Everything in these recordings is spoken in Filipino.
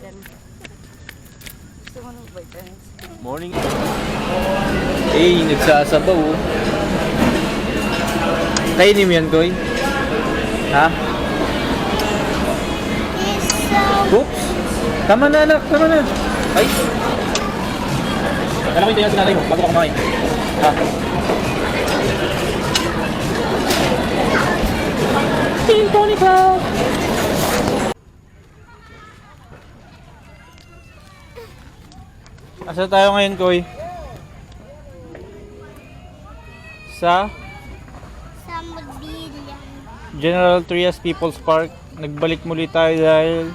vitamins. Gusto mo ng vitamins? Morning. Nagsasabaw oh. Kainin mo yan, Koy? Ha? Oops! Tama na anak, tama na. Ay! Alam mo ito yung sinalay mo, bago ka kumain. Ha? Team Tony Pao! Asa tayo ngayon, Koy? Sa Mobilian. General Trias People's Park. Nagbalik muli tayo dahil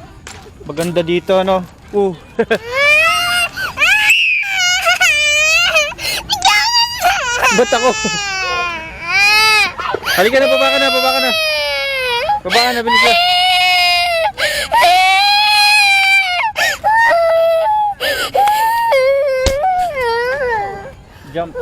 maganda dito, ano? Ba't ako? Halika na, baba ka na, baba ka na. Baba ka na, bilis na. Jump.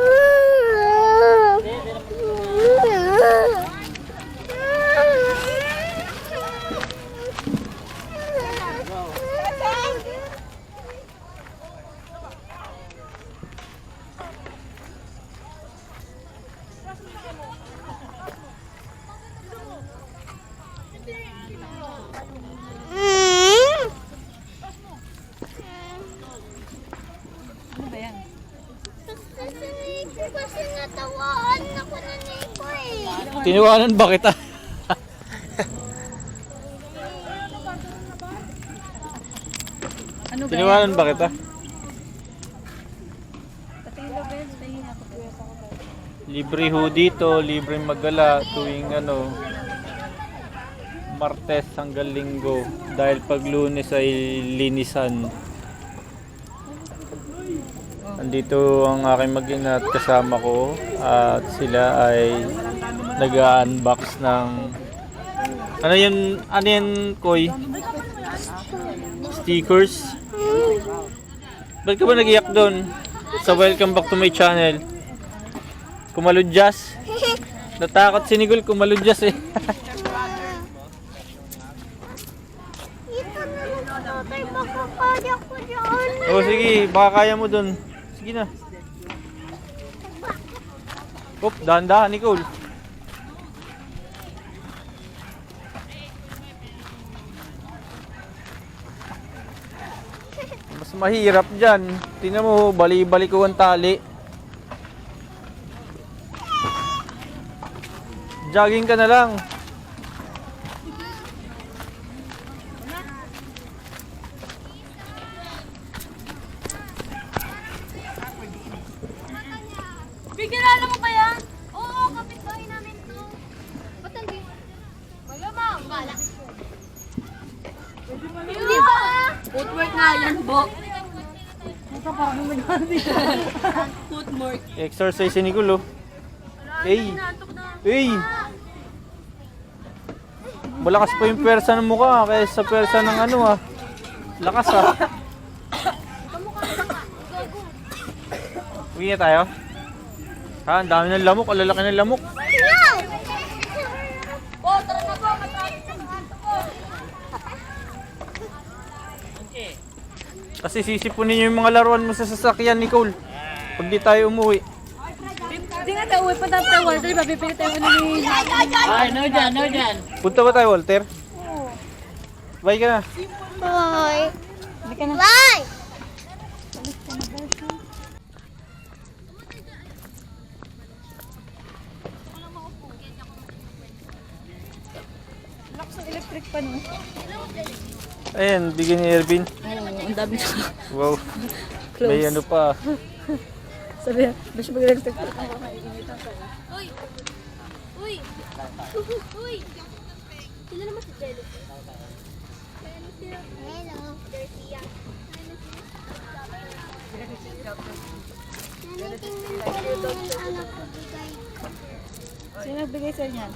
Ano ba yan? Kasi natawaan ako na Nico eh. Tiniwanan ba kita? Ano ba Tiniwanan ba kita? Patilo ba yan? Tahin ako. Libre ho dito, libre magala tuwing ano Martes hanggang Linggo dahil pag Lunes ay linisan. Andito ang aking mag-ina at kasama ko at sila ay nag-unbox ng ano yan Koy? Stickers. Ba't ka ba nag-iyak doon? Sa welcome back to my channel. Kumaludyas. Natakot si Nicole kumaludyas eh. Ito na lang tatay, baka kaya ko dyan. O sige, baka kaya mo dun. Sige na. Op, dahan-dahan Nicole. Mas mahirap dyan. Tingnan mo, bali-bali ko ang tali. Jogging ka na lang. Bigilala mo ba yan? Oo, kapitbahay namin to. Ba't hindi? Malamang. Wala. Hindi ba? Footwork nga yan, Bo. Ito parang maganda. Footwork. Exercise si Nicole oh. Hey! Hey! Malakas pa yung persa ng mukha kaysa sa persa ng ano ah. Lakas ah. Uwi na tayo? Ha, ang dami ng lamok, ang lalaki ng lamok. Bo, tara na po. Kasi sisipunin nyo yung mga laruan mo sa sasakyan, Nicole. Pag di tayo umuwi. Hindi nga tayo, pa tayo, Walter. Mapipilit tayo ano ni... Ay, no dyan. Punta ba tayo, Walter? Bye ka na. Bye. Hindi ka na. Bye. Lakas ng electric pa no. Ayan, bigyan ni Ervin. Oo, ang dami na. Wow. Close. May ano pa. Sabi, ba siya mag-electric pa? Ang makainitan ka na. Uy. Uy. Uy. Sila naman si Jelly. Hello. Dirty yan. Sino nagbigay sa inyan?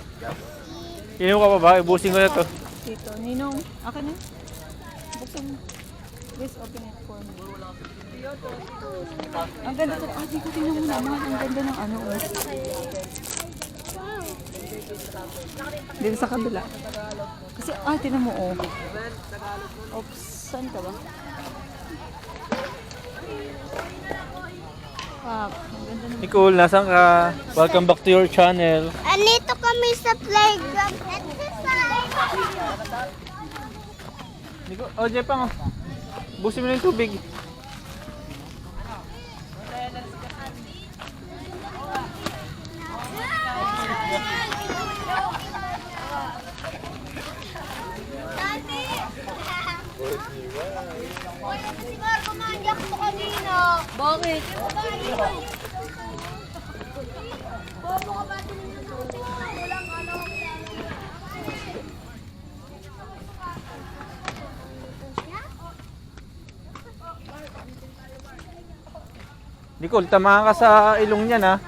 Inom ka pa ba? Ibusin ko na to. Dito. Ninong. Akin na. Buksan mo. Please open it for me. Ang ganda to. Ah, dito tingnan mo naman. Ang ganda ng ano. Oh. Dito sa kabila. Kasi, tinan mo, oh. Oops, saan ka ba? Wow, ang ganda naman. Nicole, nasaan ka? Welcome back to your channel. Andito kami sa playground. Nicole, Jepang, oh. Busin mo na yung tubig. Si Marco, manyak mo kanina. Bakit? Bobo ka ba? Walang ano. Nicole, tamahan ka sa ilong niyan, ha?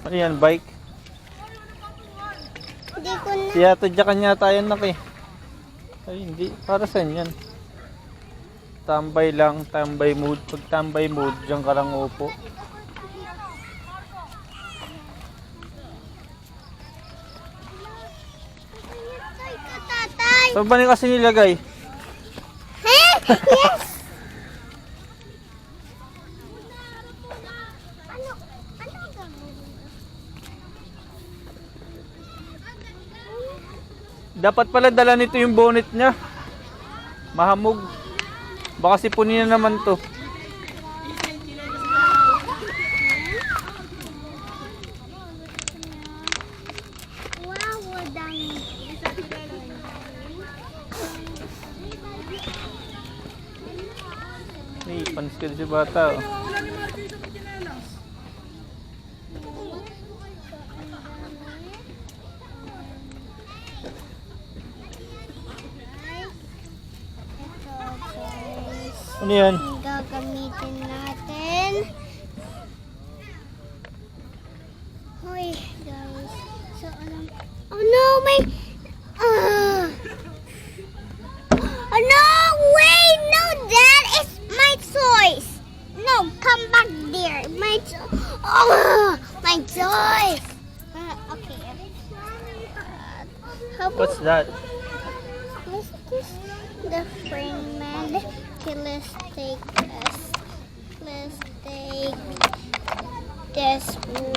Ano yan, bike? Hindi ko na. Tiyatadyakan niya tayo nak eh. Ay, hindi. Para saan yan? Tambay lang, tambay mood. Pag tambay mood, diyan ka lang upo. Ay, ka, tatay. Saan ba niya kasi nilagay? Hey! Yes! Ano gagawin? Dapat pala dala nito yung bonnet niya. Mahamog. Baka sipunin na naman to. Wow, dami. Hey, panis ka si bata. Oh. Ano yan? Gagamitin natin. Hoy, guys. So, oh no, may... Oh no, wait! No, that is my toys! No, come back there. My toys! Okay. What's that? What's this? The frame man. Okay, let's take this. Let's take this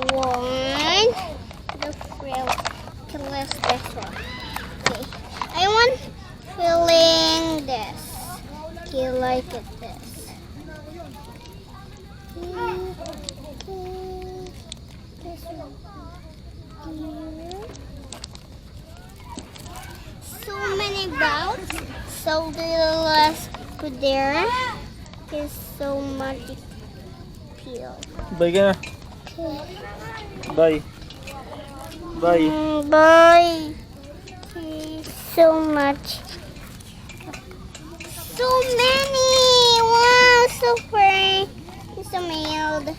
one. The frame. Okay, let's this one. Okay. I want filling this. Okay, like it this. This one. Here. So many balls. So let's put there. There's so much peel. Bye ka na. Bye. Bye. Bye. Okay, so much. So many. Wow, so pretty. It's a mailed.